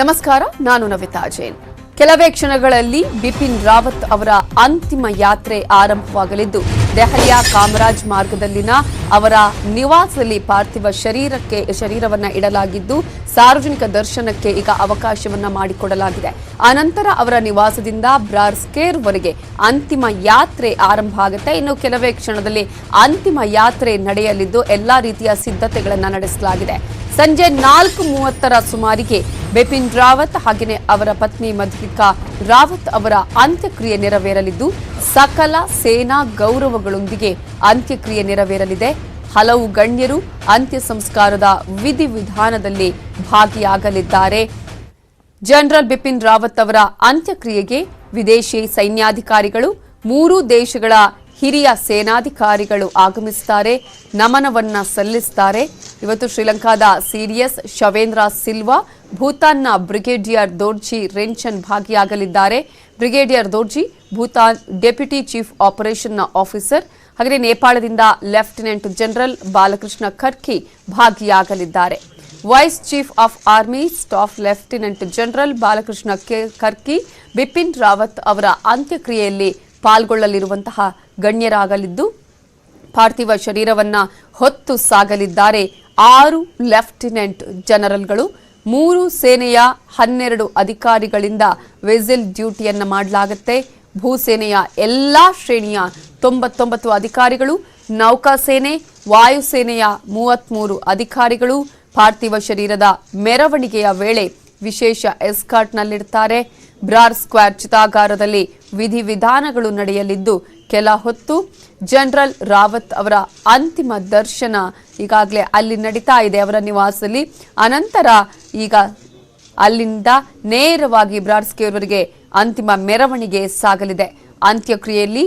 ನಮಸ್ಕಾರ, ನಾನು ನವಿತಾ ಜೈನ್. ಕೆಲವೇ ಕ್ಷಣಗಳಲ್ಲಿ ಬಿಪಿನ್ ರಾವತ್ ಅವರ ಅಂತಿಮ ಯಾತ್ರೆ ಆರಂಭವಾಗಲಿದ್ದು ದೆಹಲಿಯ ಕಾಮರಾಜ್ ಮಾರ್ಗದಲ್ಲಿನ ಅವರ ನಿವಾಸದಲ್ಲಿ ಪಾರ್ಥಿವ ಶರೀರವನ್ನ ಇಡಲಾಗಿದ್ದು ಸಾರ್ವಜನಿಕ ದರ್ಶನಕ್ಕೆ ಈಗ ಅವಕಾಶವನ್ನ ಮಾಡಿಕೊಡಲಾಗಿದೆ. ಅನಂತರ ಅವರ ನಿವಾಸದಿಂದ ಬ್ರಾರ್ಸ್ಕೇರ್ವರೆಗೆ ಅಂತಿಮ ಯಾತ್ರೆ ಆರಂಭ ಆಗುತ್ತೆ. ಇನ್ನು ಕೆಲವೇ ಕ್ಷಣದಲ್ಲಿ ಅಂತಿಮ ಯಾತ್ರೆ ನಡೆಯಲಿದ್ದು ಎಲ್ಲಾ ರೀತಿಯ ಸಿದ್ಧತೆಗಳನ್ನು ನಡೆಸಲಾಗಿದೆ. ಸಂಜೆ 4:30ರ ಸುಮಾರಿಗೆ ಬಿಪಿನ್ ರಾವತ್ ಹಾಗೆಯೇ ಅವರ ಪತ್ನಿ ಮಧುಲಿಕಾ ರಾವತ್ ಅವರ ಅಂತ್ಯಕ್ರಿಯೆ ನೆರವೇರಲಿದ್ದು ಸಕಲ ಸೇನಾ ಗೌರವಗಳೊಂದಿಗೆ ಅಂತ್ಯಕ್ರಿಯೆ ನೆರವೇರಲಿದೆ. ಹಲವು ಗಣ್ಯರು ಅಂತ್ಯ ಸಂಸ್ಕಾರದ ವಿಧಿವಿಧಾನದಲ್ಲಿ ಭಾಗಿಯಾಗಲಿದ್ದಾರೆ. ಜನರಲ್ ಬಿಪಿನ್ ರಾವತ್ ಅವರ ಅಂತ್ಯಕ್ರಿಯೆಗೆ ವಿದೇಶಿ ಸೈನ್ಯಾಧಿಕಾರಿಗಳು, 3 ದೇಶಗಳ ಹಿರಿಯ ಸೇನಾಧಿಕಾರಿಗಳು ಆಗಮಿಸುತ್ತಾರೆ, ನಮನವನ್ನ ಸಲ್ಲಿಸುತ್ತಾರೆ. ಇವತ್ತು ಶ್ರೀಲಂಕಾದ ಸಿಡಿಎಸ್ ಶವೇಂದ್ರ ಸಿಲ್ವಾ, ಭೂತಾನ್ನ ಬ್ರಿಗೇಡಿಯರ್ ದೋರ್ಜಿ ರೆಂಚನ್ ಭಾಗಿಯಾಗಲಿದ್ದಾರೆ. Brigadier Dorji Bhutan deputy chief operation officer, ಹಾಗೆ ನೇಪಾಳದಿಂದ ಲೆಫ್ಟಿನೆಂಟ್ ಜನರಲ್ ಬಾಲಕೃಷ್ಣ ಖರ್ಕಿ ಭಾಗಿಯಾಗಲಿದ್ದಾರೆ. Vice chief of army staff lieutenant general Balakrishna Kharki Bipin Rawat ಅವರ ಅಂತ್ಯಕ್ರಿಯೆಯಲ್ಲಿ ಪಾಲ್ಗೊಳ್ಳಲಿರುವಂತಹ ಗಣ್ಯರಾಗಲಿದ್ದು ಪಾರ್ಥಿವ ಶರೀರವನ್ನ ಹೊತ್ತು ಸಾಗಲಿದ್ದಾರೆ. 6 ಲೆಫ್ಟಿನೆಂಟ್ ಜನರಲ್ಗಳು, 3 ಸೇನೆಯ 12 ಅಧಿಕಾರಿಗಳಿಂದ ವಿಸಿಲ್ ಡ್ಯೂಟಿಯನ್ನ ಮಾಡಲಾಗುತ್ತೆ. ಭೂಸೇನೆಯ ಎಲ್ಲಾ ಶ್ರೇಣಿಯ 99 ಅಧಿಕಾರಿಗಳು, ನೌಕಾಸೇನೆ, ವಾಯುಸೇನೆಯ 33 ಅಧಿಕಾರಿಗಳು ಪಾರ್ಥಿವ ಶರೀರದ ಮೆರವಣಿಗೆಯ ವೇಳೆ ವಿಶೇಷ ಎಸ್ಕಾರ್ಟ್ನಲ್ಲಿರ್ತಾರೆ. ಬ್ರಾರ್ ಸ್ಕ್ವೇರ್ ಚಿತಾಗಾರದಲ್ಲಿ ವಿಧಿವಿಧಾನಗಳು ನಡೆಯಲಿದ್ದು ಕೆಲ ಹೊತ್ತು ಜನರಲ್ ರಾವತ್ ಅವರ ಅಂತಿಮ ದರ್ಶನ ಈಗಾಗಲೇ ಅಲ್ಲಿ ನಡೀತಾ ಇದೆ ಅವರ ನಿವಾಸದಲ್ಲಿ. ಅನಂತರ ಈಗ ಅಲ್ಲಿಂದ ನೇರವಾಗಿ ಬ್ರಾರ್ ಸ್ಕ್ವೇರ್ವರೆಗೆ ಅಂತಿಮ ಮೆರವಣಿಗೆ ಸಾಗಲಿದೆ. ಅಂತ್ಯಕ್ರಿಯೆಯಲ್ಲಿ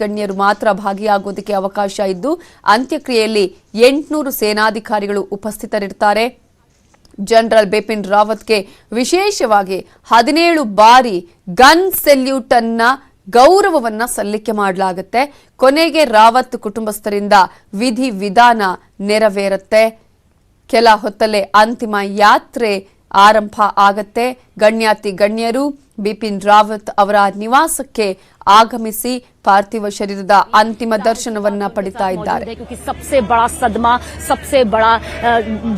ಗಣ್ಯರು ಮಾತ್ರ ಭಾಗಿಯಾಗುವುದಕ್ಕೆ ಅವಕಾಶ ಇದ್ದು ಅಂತ್ಯಕ್ರಿಯೆಯಲ್ಲಿ 800 ಸೇನಾಧಿಕಾರಿಗಳು ಉಪಸ್ಥಿತರಿರ್ತಾರೆ. ಜನರಲ್ ಬಿಪಿನ್ ರಾವತ್ಗೆ ವಿಶೇಷವಾಗಿ 17 ಬಾರಿ ಗನ್ ಸೆಲ್ಯೂಟ್ ಅನ್ನ ಗೌರವವನ್ನ ಸಲ್ಲಿಕೆ ಮಾಡಲಾಗುತ್ತೆ. ಕೊನೆಗೆ ರಾವತ್ ಕುಟುಂಬಸ್ಥರಿಂದ ವಿಧಿವಿಧಾನ ನೆರವೇರುತ್ತೆ. ಕೆಲ ಹೊತ್ತಲ್ಲೇ ಅಂತಿಮ ಯಾತ್ರೆ ಆರಂಭ ಆಗತ್ತೆ. ಗಣ್ಯರು ಬಿಪಿನ್ ರಾವತ್ ಅವರ ನಿವಾಸಕ್ಕೆ ಆಗಮಿಸಿ पार्थिव शरीर दा अंतिम दर्शनवನ್ನ ಪಡಿತಾ ಇದ್ದಾರೆ. क्योंकि सबसे बड़ा सदमा, सबसे बड़ा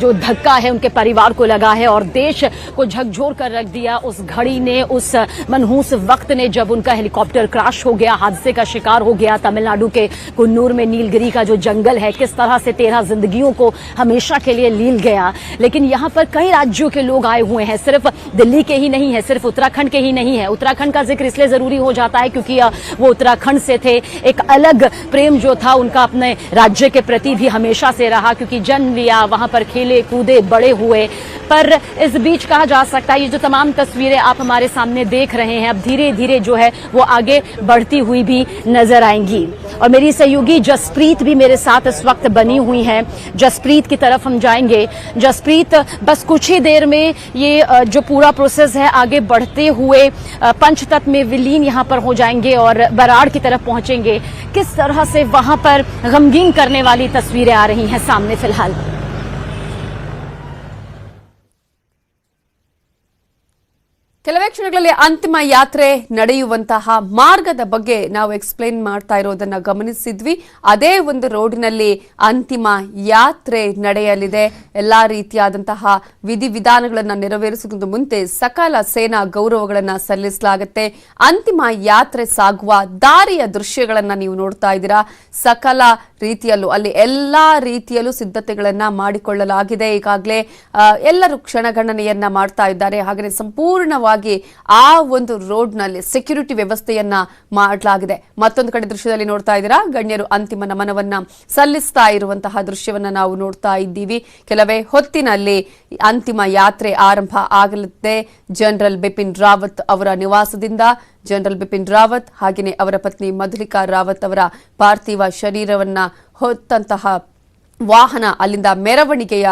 जो धक्का है उनके परिवार को लगा है और देश को झकझोर कर रख दिया उस घड़ी ने, उस मनहूस वक्त ने जब उनका हेलीकॉप्टर क्रैश हो गया, हादसे का शिकार हो गया. तमिलनाडु के कुन्नूर में नीलगिरी का जो जंगल है, किस तरह से 13 जिंदगियों को हमेशा के लिए लील गया. लेकिन यहाँ पर कई राज्यों के लोग आए हुए हैं, सिर्फ दिल्ली के ही नहीं है, सिर्फ उत्तराखंड के ही नहीं है. उत्तराखंड का जिक्र इसलिए जरूरी हो जाता है क्योंकि वो उत्तराखंड से थे. एक अलग प्रेम जो था उनका अपने राज्य के प्रति भी हमेशा से रहा, क्योंकि जन्म लिया, वहां पर खेले कूदे बड़े हुए. पर इस बीच कहा जा सकता है ये जो तमाम तस्वीरें आप हमारे सामने देख रहे हैं अब धीरे धीरे जो है वो आगे बढ़ती हुई भी नजर आएंगी. और मेरी सहयोगी जसप्रीत भी मेरे साथ इस वक्त बनी हुई है. जसप्रीत की तरफ हम जाएंगे. जसप्रीत, बस कुछ ही देर में ये जो पूरा प्रोसेस है आगे बढ़ते हुए पंचतत्व में विलीन यहाँ पर हो जाएंगे और बराड़ की तरफ पहुंचेंगे. किस तरह से वहां पर गमगीन करने वाली तस्वीरें आ रही हैं सामने फिलहाल? ಕೆಲವೇ ಕ್ಷಣಗಳಲ್ಲಿ ಅಂತಿಮ ಯಾತ್ರೆ ನಡೆಯುವಂತಹ ಮಾರ್ಗದ ಬಗ್ಗೆ ನಾವು ಎಕ್ಸ್ಪ್ಲೇನ್ ಮಾಡ್ತಾ ಇರೋದನ್ನ ಗಮನಿಸಿದ್ವಿ. ಅದೇ ಒಂದು ರೋಡಿನಲ್ಲಿ ಅಂತಿಮ ಯಾತ್ರೆ ನಡೆಯಲಿದೆ. ಎಲ್ಲಾ ರೀತಿಯಾದಂತಹ ವಿಧಿವಿಧಾನಗಳನ್ನು ನೆರವೇರಿಸುವುದಕ್ಕೆ ಮುಂಚೆ ಸಕಲ ಸೇನಾ ಗೌರವಗಳನ್ನು ಸಲ್ಲಿಸಲಾಗುತ್ತೆ. ಅಂತಿಮ ಯಾತ್ರೆ ಸಾಗುವ ದಾರಿಯ ದೃಶ್ಯಗಳನ್ನ ನೀವು ನೋಡ್ತಾ ಇದ್ದೀರಾ. ಸಕಲ ರೀತಿಯಲ್ಲೂ ಅಲ್ಲಿ ಎಲ್ಲಾ ರೀತಿಯಲ್ಲೂ ಸಿದ್ಧತೆಗಳನ್ನ ಮಾಡಿಕೊಳ್ಳಲಾಗಿದೆ. ಈಗಾಗಲೇ ಎಲ್ಲರೂ ಕ್ಷಣಗಣನೆಯನ್ನ ಮಾಡ್ತಾ ಇದ್ದಾರೆ. ಹಾಗೆ ಸಂಪೂರ್ಣವಾಗಿ ಆ ಒಂದು ರೋಡ್ ನಲ್ಲಿ ಸೆಕ್ಯೂರಿಟಿ ವ್ಯವಸ್ಥೆಯನ್ನ ಮಾಡಲಾಗಿದೆ. ಮತ್ತೊಂದು ಕಡೆ ದೃಶ್ಯದಲ್ಲಿ ನೋಡ್ತಾ ಇದ್ದೀರಾ, ಗಣ್ಯರು ಅಂತಿಮ ನಮನವನ್ನ ಸಲ್ಲಿಸ್ತಾ ಇರುವಂತಹ ದೃಶ್ಯವನ್ನ ನಾವು ನೋಡ್ತಾ ಇದ್ದೀವಿ. ಕೆಲವೇ ಹೊತ್ತಿನಲ್ಲಿ ಅಂತಿಮ ಯಾತ್ರೆ ಆರಂಭ ಆಗಲಿದೆ. ಜನರಲ್ ಬಿಪಿನ್ ರಾವತ್ ಅವರ ನಿವಾಸದಿಂದ ಜನರಲ್ ಬಿಪಿನ್ ರಾವತ್ ಹಾಗೆಯೇ ಅವರ ಪತ್ನಿ ಮಧುಲಿಕಾ ರಾವತ್ ಅವರ ಪಾರ್ಥಿವ ಶರೀರವನ್ನ ಹೊತ್ತಂತಹ ವಾಹನ ಅಲ್ಲಿಂದ ಮೆರವಣಿಗೆಯ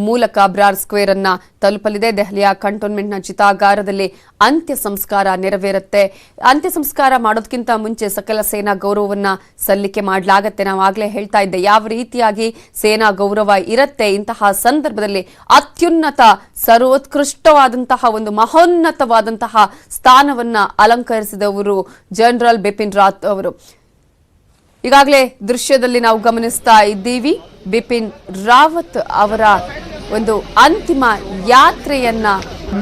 ಮೂಲಕ ಬ್ರಾರ್ ಸ್ಕ್ವೇರ್ ಅನ್ನ ತಲುಪಲಿದೆ. ದೆಹಲಿಯ ಕಂಟೋನ್ಮೆಂಟ್ನ ಚಿತಾಗಾರದಲ್ಲಿ ಅಂತ್ಯ ಸಂಸ್ಕಾರ ನೆರವೇರುತ್ತೆ. ಅಂತ್ಯ ಸಂಸ್ಕಾರ ಮಾಡೋದಕ್ಕಿಂತ ಮುಂಚೆ ಸಕಲ ಸೇನಾ ಗೌರವವನ್ನ ಸಲ್ಲಿಕೆ ಮಾಡಲಾಗತ್ತೆ. ನಾವು ಆಗ್ಲೇ ಹೇಳ್ತಾ ಇದ್ದೆ ಯಾವ ರೀತಿಯಾಗಿ ಸೇನಾ ಗೌರವ ಇರುತ್ತೆ. ಇಂತಹ ಸಂದರ್ಭದಲ್ಲಿ ಅತ್ಯುನ್ನತ ಸರ್ವೋತ್ಕೃಷ್ಟವಾದಂತಹ ಒಂದು ಮಹೋನ್ನತವಾದಂತಹ ಸ್ಥಾನವನ್ನ ಅಲಂಕರಿಸಿದವರು ಜನರಲ್ ಬಿಪಿನ್ ರಾವತ್ ಅವರು. ಈಗಾಗಲೇ ದೃಶ್ಯದಲ್ಲಿ ನಾವು ಗಮನಿಸ್ತಾ ಇದ್ದೀವಿ ಬಿಪಿನ್ ರಾವತ್ ಅವರ ಒಂದು ಅಂತಿಮ ಯಾತ್ರೆಯನ್ನ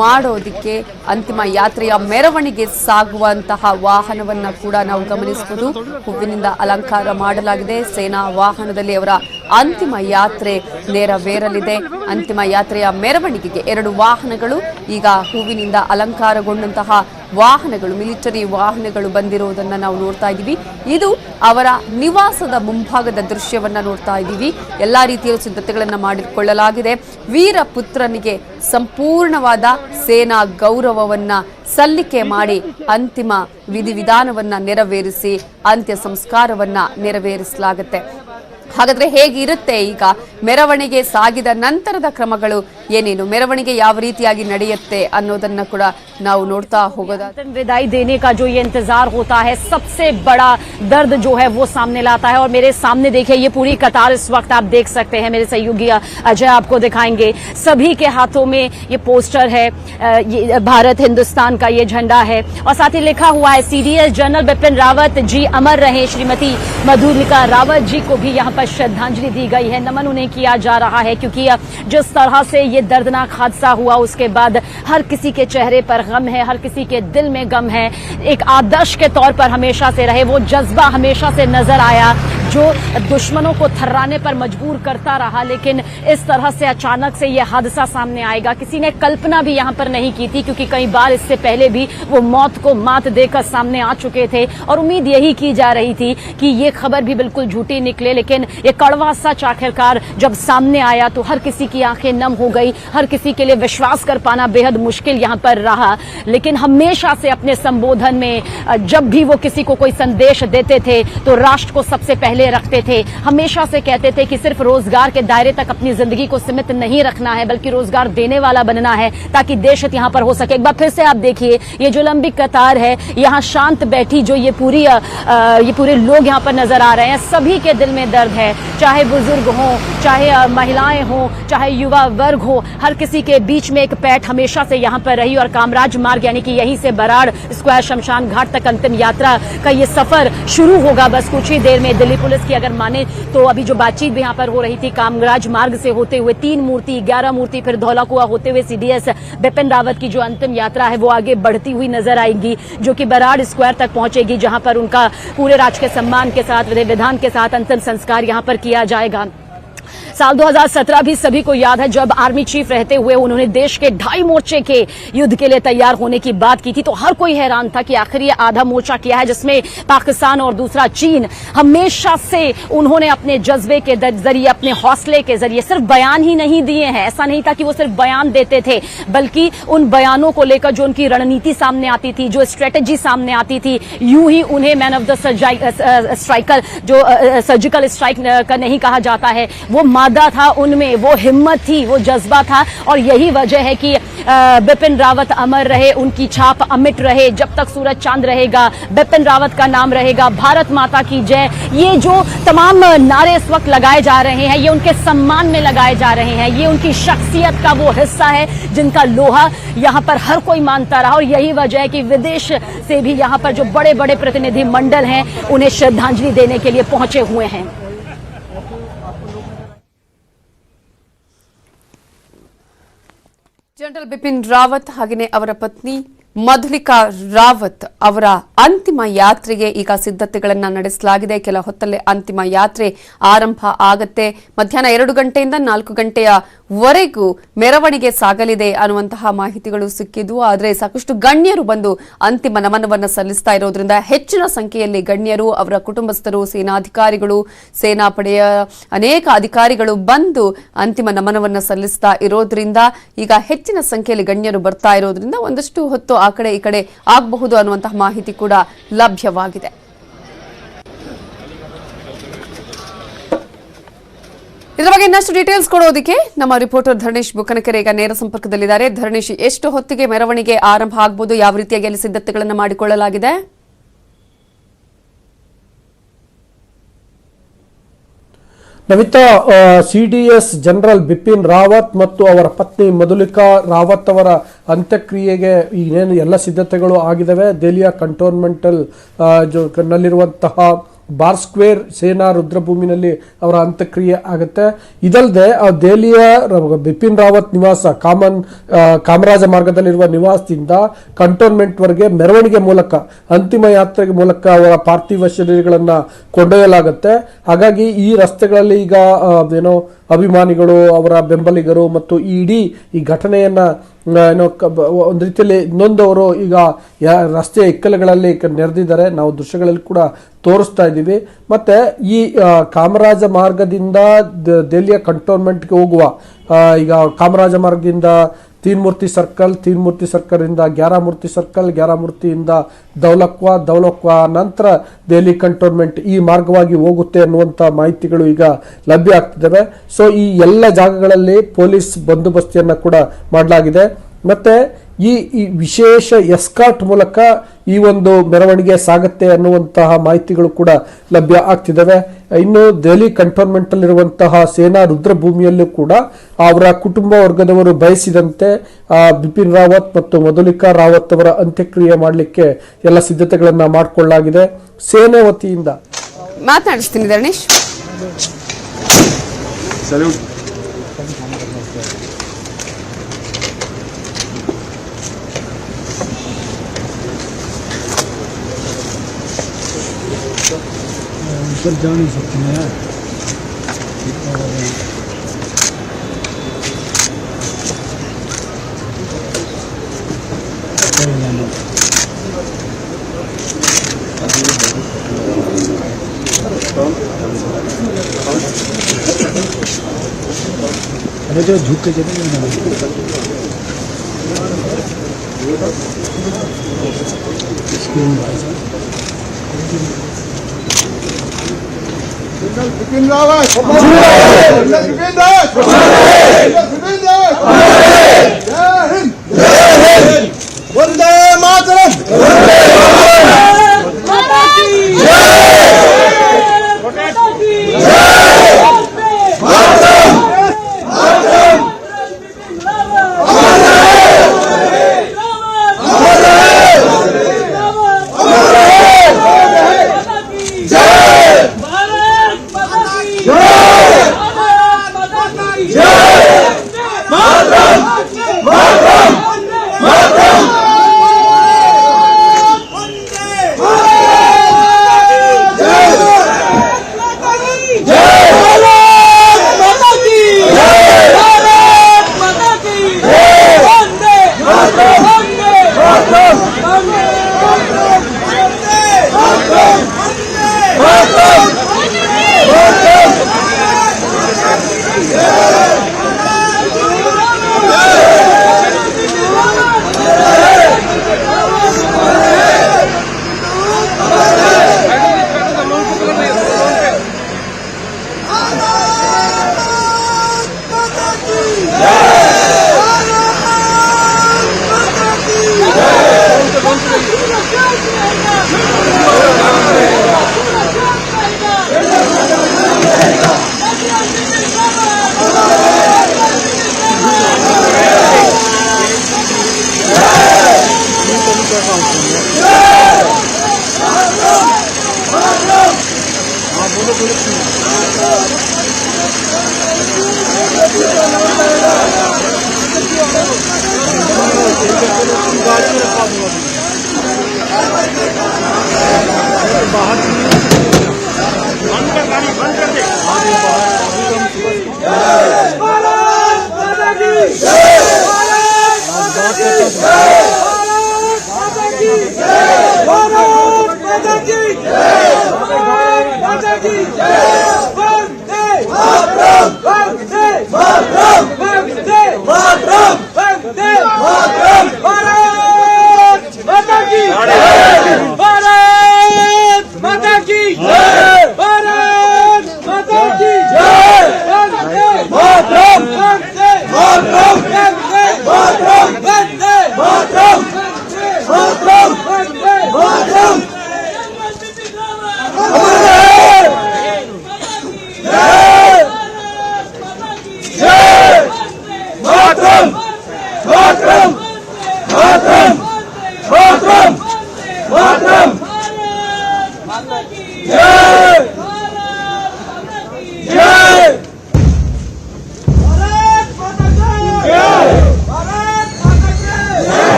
ಮಾಡೋದಿಕ್ಕೆ, ಅಂತಿಮ ಯಾತ್ರೆಯ ಮೆರವಣಿಗೆ ಸಾಗುವಂತಹ ವಾಹನವನ್ನ ಕೂಡ ನಾವು ಗಮನಿಸಬಹುದು. ಹೂವಿನಿಂದ ಅಲಂಕಾರ ಮಾಡಲಾಗಿದೆ. ಸೇನಾ ವಾಹನದಲ್ಲಿ ಅವರ ಅಂತಿಮ ಯಾತ್ರೆ ನೆರವೇರಲಿದೆ. ಅಂತಿಮ ಯಾತ್ರೆಯ ಮೆರವಣಿಗೆಗೆ 2 ವಾಹನಗಳು, ಈಗ ಹೂವಿನಿಂದ ಅಲಂಕಾರಗೊಂಡಂತಹ ವಾಹನಗಳು, ಮಿಲಿಟರಿ ವಾಹನಗಳು ಬಂದಿರುವುದನ್ನು ನಾವು ನೋಡ್ತಾ ಇದ್ದೀವಿ. ಇದು ಅವರ ನಿವಾಸದ ಮುಂಭಾಗದ ದೃಶ್ಯವನ್ನ ನೋಡ್ತಾ ಇದ್ದೀವಿ. ಎಲ್ಲಾ ರೀತಿಯ ಸಿದ್ಧತೆಗಳನ್ನ ಮಾಡಿಕೊಳ್ಳಲಾಗಿದೆ. ವೀರ ಪುತ್ರನಿಗೆ ಸಂಪೂರ್ಣವಾದ ಸೇನಾ ಗೌರವವನ್ನ ಸಲ್ಲಿಕೆ ಮಾಡಿ ಅಂತಿಮ ವಿಧಿವಿಧಾನವನ್ನ ನೆರವೇರಿಸಿ ಅಂತ್ಯ ಸಂಸ್ಕಾರವನ್ನ ನೆರವೇರಿಸಲಾಗುತ್ತೆ. ಹಾಗಾದ್ರೆ ಹೇಗಿರುತ್ತೆ ಈಗ ಮೆರವಣಿಗೆ ಸಾಗಿದ ನಂತರದ ಕ್ರಮಗಳು ಏನೇನು, ಮೆರವಣಿಗೆ ಯಾವ ರೀತಿಯಾಗಿ ನಡೆಯುತ್ತೆ ಅನ್ನೋದನ್ನ ಕೂಡ ನಾವು ನೋಡ್ತಾ ಹೋಗೋದಾದ್ರೆ, विदाई देने का जो ये इंतजार होता है, सबसे बड़ा दर्द जो है वो सामने लाता है। और मेरे सामने देखिए ये पूरी कतार इस वक्त आप देख सकते हैं, मेरे सहयोगी अजय आपको दिखाएंगे। सभी के हाथों में ये पोस्टर है, ये भारत हिंदुस्तान का ये झंडा है और साथ ही लिखा हुआ है सीडीएस जनरल बिपिन रावत जी अमर रहे। श्रीमती मधुलिका रावत जी को भी यहाँ पर श्रद्धांजलि दी गई है, नमन उन्हें किया जा रहा है, क्योंकि जिस तरह से ये दर्दनाक हादसा हुआ उसके बाद हर किसी के चेहरे पर गम है, हर किसी के दिल में गम है। एक आदर्श के तौर पर हमेशा से रहे, वो जज्बा हमेशा से नजर आया जो दुश्मनों को थर्राने पर मजबूर करता रहा। लेकिन इस तरह से अचानक से ये हादसा सामने आएगा, किसी ने कल्पना भी यहाँ पर नहीं की थी, क्योंकि कई बार इससे पहले भी वो मौत को मात देकर सामने आ चुके थे और उम्मीद यही की जा रही थी कि ये खबर भी बिल्कुल झूठी निकले। लेकिन ये कड़वा सच आखिरकार जब सामने आया तो हर किसी की आंखें नम हो गई, हर किसी के लिए विश्वास कर पाना बेहद मुश्किल यहाँ पर रहा। लेकिन हमेशा से अपने संबोधन में जब भी वो किसी को कोई संदेश देते थे तो राष्ट्र को सबसे पहले रखते थे। हमेशा से कहते थे कि सिर्फ रोजगार के दायरे तक अपनी जिंदगी को सीमित नहीं रखना है, बल्कि रोजगार देने वाला बनना है ताकि देश हित यहाँ पर हो सके। एक बार फिर से आप देखिए ये जो लंबी कतार है, यहाँ शांत बैठी जो ये पूरे लोग यहाँ पर नजर आ रहे हैं, सभी के दिल में दर्द है, चाहे बुजुर्ग हो, चाहे महिलाएं हो, चाहे युवा वर्ग हो, हर किसी के बीच में एक पैठ हमेशा से यहाँ पर रही। और कामराज मार्ग यानी कि यहीं से बराड़ स्क्वायर शमशान घाट तक अंतिम यात्रा का ये सफर शुरू होगा बस कुछ ही देर में। दिल्ली पुलिस की अगर माने तो अभी जो बातचीत भी यहाँ पर हो रही थी, कामराज मार्ग से होते हुए 3 मूर्ति 11 मूर्ति फिर धौला कुआं होते हुए सीडीएस बिपिन रावत की जो अंतिम यात्रा है वो आगे बढ़ती हुई नजर आएगी, जो कि बराड़ स्क्वायर तक पहुंचेगी, जहां पर उनका पूरे राजकीय सम्मान के साथ विधि विधान के साथ अंतिम संस्कार यहां पर किया जाएगा। साल 2017 भी सभी को याद है, जब आर्मी चीफ रहते हुए उन्होंने देश के 2.5 मोर्चे के युद्ध के लिए तैयार होने की बात की थी, तो हर कोई हैरान था कि आखिर ये आधा मोर्चा क्या है जिसमें पाकिस्तान और दूसरा चीन। हमेशा से उन्होंने अपने जज्बे के जरिए, अपने हौसले के जरिए सिर्फ बयान ही नहीं दिए हैं। ऐसा नहीं था कि वो सिर्फ बयान देते थे, बल्कि उन बयानों को लेकर जो उनकी रणनीति सामने आती थी, जो स्ट्रेटेजी सामने आती थी, यूं ही उन्हें मैन ऑफ द स्ट्राइकर, जो सर्जिकल स्ट्राइक का नहीं कहा जाता है, वो मादा था उनमें, वो हिम्मत थी, वो जज्बा था। और यही वजह है कि बिपिन रावत अमर रहे, उनकी छाप अमिट रहे। जब तक सूरज चांद रहेगा बिपिन रावत का नाम रहेगा। भारत माता की जय, ये जो तमाम नारे इस वक्त लगाए जा रहे हैं ये उनके सम्मान में लगाए जा रहे हैं, ये उनकी शख्सियत का वो हिस्सा है जिनका लोहा यहाँ पर हर कोई मानता रहा। और यही वजह है कि विदेश से भी यहाँ पर जो बड़े बड़े प्रतिनिधि मंडल हैं उन्हें श्रद्धांजलि देने के लिए पहुंचे हुए हैं। ಜನರಲ್ ಬಿಪಿನ್ ರಾವತ್ ಹಾಗೆಯೇ ಅವರ ಪತ್ನಿ ಮಧುಲಿಕಾ ರಾವತ್ ಅವರ ಅಂತಿಮ ಯಾತ್ರೆಗೆ ಈಗ ಸಿದ್ಧತೆಗಳನ್ನು ನಡೆಸಲಾಗಿದೆ. ಕೆಲ ಹೊತ್ತಲ್ಲೇ ಅಂತಿಮ ಯಾತ್ರೆ ಆರಂಭ ಆಗತ್ತೆ. ಮಧ್ಯಾಹ್ನ 2 ಗಂಟೆಯಿಂದ 4 ಗಂಟೆಯವರೆಗೂ ಮೆರವಣಿಗೆ ಸಾಗಲಿದೆ ಅನ್ನುವಂತಹ ಮಾಹಿತಿಗಳು ಸಿಕ್ಕಿದ್ವು. ಆದರೆ ಸಾಕಷ್ಟು ಗಣ್ಯರು ಬಂದು ಅಂತಿಮ ನಮನವನ್ನು ಸಲ್ಲಿಸ್ತಾ ಇರೋದ್ರಿಂದ ಹೆಚ್ಚಿನ ಸಂಖ್ಯೆಯಲ್ಲಿ ಗಣ್ಯರು, ಅವರ ಕುಟುಂಬಸ್ಥರು, ಸೇನಾಧಿಕಾರಿಗಳು, ಸೇನಾಪಡೆಯ ಅನೇಕ ಅಧಿಕಾರಿಗಳು ಬಂದು ಅಂತಿಮ ನಮನವನ್ನು ಸಲ್ಲಿಸ್ತಾ ಇರೋದ್ರಿಂದ ಈಗ ಹೆಚ್ಚಿನ ಸಂಖ್ಯೆಯಲ್ಲಿ ಗಣ್ಯರು ಬರ್ತಾ ಇರೋದ್ರಿಂದ ಒಂದಷ್ಟು ಹೊತ್ತು ಆ ಕಡೆ ಈ ಕಡೆ ಆಗಬಹುದು ಅನ್ನುವಂತಹ ಮಾಹಿತಿ ಕೂಡ ಲಭ್ಯವಾಗಿದೆ. ಇದರ ಬಗ್ಗೆ ಇನ್ನಷ್ಟು ಡೀಟೇಲ್ಸ್ ಕೊಡೋದಕ್ಕೆ ನಮ್ಮ ರಿಪೋರ್ಟರ್ ಧರಣೇಶ್ ಬುಕ್ಕನಕೆರೆ ಈಗ ನೇರ ಸಂಪರ್ಕದಲ್ಲಿದ್ದಾರೆ. ಧರಣೇಶ್, ಎಷ್ಟು ಹೊತ್ತಿಗೆ ಮೆರವಣಿಗೆ ಆರಂಭ ಆಗಬಹುದು? ಯಾವ ರೀತಿಯಾಗಿ ಅಲ್ಲಿ ಸಿದ್ಧತೆಗಳನ್ನು ಮಾಡಿಕೊಳ್ಳಲಾಗಿದೆ? ನವಿತಾ, ಸಿಡಿಎಸ್ ಜನರಲ್ ಬಿಪಿನ್ ರಾವತ್ ಮತ್ತು ಅವರ ಪತ್ನಿ ಮಧುಲಿಕಾ ರಾವತ್ ಅವರ ಅಂತ್ಯಕ್ರಿಯೆಗೆ ಈಗೇನು ಎಲ್ಲ ಸಿದ್ಧತೆಗಳು ಆಗಿದ್ದಾವೆ. ದೆಹಲಿಯ ಕಂಟೋನ್ಮೆಂಟಲ್ ನಲ್ಲಿರುವಂತಹ ಬಾರ್ ಸ್ಕ್ವೇರ್ ಸೇನಾ ರುದ್ರಭೂಮಿನಲ್ಲಿ ಅವರ ಅಂತ್ಯಕ್ರಿಯೆ ಆಗುತ್ತೆ. ಇದಲ್ಲದೆ ದೆಹಲಿಯ ಬಿಪಿನ್ ರಾವತ್ ನಿವಾಸ ಕಾಮರಾಜ ಮಾರ್ಗದಲ್ಲಿರುವ ನಿವಾಸದಿಂದ ಕಂಟೋನ್ಮೆಂಟ್ವರೆಗೆ ಮೆರವಣಿಗೆ ಮೂಲಕ ಅಂತಿಮ ಯಾತ್ರೆಗೆ ಮೂಲಕ ಅವರ ಪಾರ್ಥಿವ ಶರೀರಗಳನ್ನು ಕೊಂಡೊಯ್ಯಲಾಗುತ್ತೆ. ಹಾಗಾಗಿ ಈ ರಸ್ತೆಗಳಲ್ಲಿ ಈಗ ಏನೋ ಅಭಿಮಾನಿಗಳು, ಅವರ ಬೆಂಬಲಿಗರು ಮತ್ತು ಇಡೀ ಈ ಘಟನೆಯನ್ನ ಒಂದು ರೀತಿಯಲ್ಲಿ ನೊಂದವರು ಈಗ ರಸ್ತೆಯ ಇಕ್ಕಲಗಳಲ್ಲಿ ನೆರೆದಿದ್ದಾರೆ. ನಾವು ದೃಶ್ಯಗಳಲ್ಲಿ ಕೂಡ ತೋರಿಸ್ತಾ ಇದ್ದೀವಿ. ಮತ್ತೆ ಈ ಕಾಮರಾಜ ಮಾರ್ಗದಿಂದ ದೆಹಲಿಯ ಕಂಟೋನ್ಮೆಂಟ್ಗೆ ಹೋಗುವ ಈಗ ಕಾಮರಾಜ ಮಾರ್ಗದಿಂದ ತೀನ್ಮೂರ್ತಿ ಸರ್ಕಲ್ ಇಂದ ಗ್ಯಾರಾಮೂರ್ತಿ ಸರ್ಕಲ್, ಗ್ಯಾರಾಮೂರ್ತಿಯಿಂದ ದೌಲಕ್ವಾ ನಂತರ ದೆಹಲಿ ಕಂಟೋನ್ಮೆಂಟ್ ಈ ಮಾರ್ಗವಾಗಿ ಹೋಗುತ್ತೆ ಅನ್ನುವಂಥ ಮಾಹಿತಿಗಳು ಈಗ ಲಭ್ಯ ಆಗ್ತಿದ್ದಾವೆ. ಸೊ ಈ ಎಲ್ಲ ಜಾಗಗಳಲ್ಲಿ ಪೊಲೀಸ್ ಬಂದೋಬಸ್ತಿಯನ್ನು ಕೂಡ ಮಾಡಲಾಗಿದೆ. ಮತ್ತೆ ಈ ವಿಶೇಷ ಎಸ್ಕಾರ್ಟ್ ಮೂಲಕ ಈ ಒಂದು ಮೆರವಣಿಗೆ ಸಾಗುತ್ತೆ ಅನ್ನುವಂತಹ ಮಾಹಿತಿಗಳು ಕೂಡ ಲಭ್ಯ ಆಗ್ತಿದ್ದಾವೆ. ಇನ್ನು ದೆಹಲಿ ಕಂಟೋನ್ಮೆಂಟ್ ಅಲ್ಲಿರುವಂತಹ ಸೇನಾ ರುದ್ರಭೂಮಿಯಲ್ಲೂ ಕೂಡ ಅವರ ಕುಟುಂಬ ವರ್ಗದವರು ಬಯಸಿದಂತೆ ಬಿಪಿನ್ ರಾವತ್ ಮತ್ತು ಮಧುಲಿಕಾ ರಾವತ್ ಅವರ ಅಂತ್ಯಕ್ರಿಯೆ ಮಾಡಲಿಕ್ಕೆ ಎಲ್ಲ ಸಿದ್ಧತೆಗಳನ್ನ ಮಾಡಿಕೊಳ್ಳಲಾಗಿದೆ. ಸೇನೆ ವತಿಯಿಂದ ಮಾತನಾಡಿಸ್ತೀನಿ ಧರಣೇಶ್. ऊपर जा नहीं सकते हैं अरे जो झुक के चले बिपिन रावत वंदे मातरम।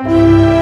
ಧನ್ಯವಾದಗಳು.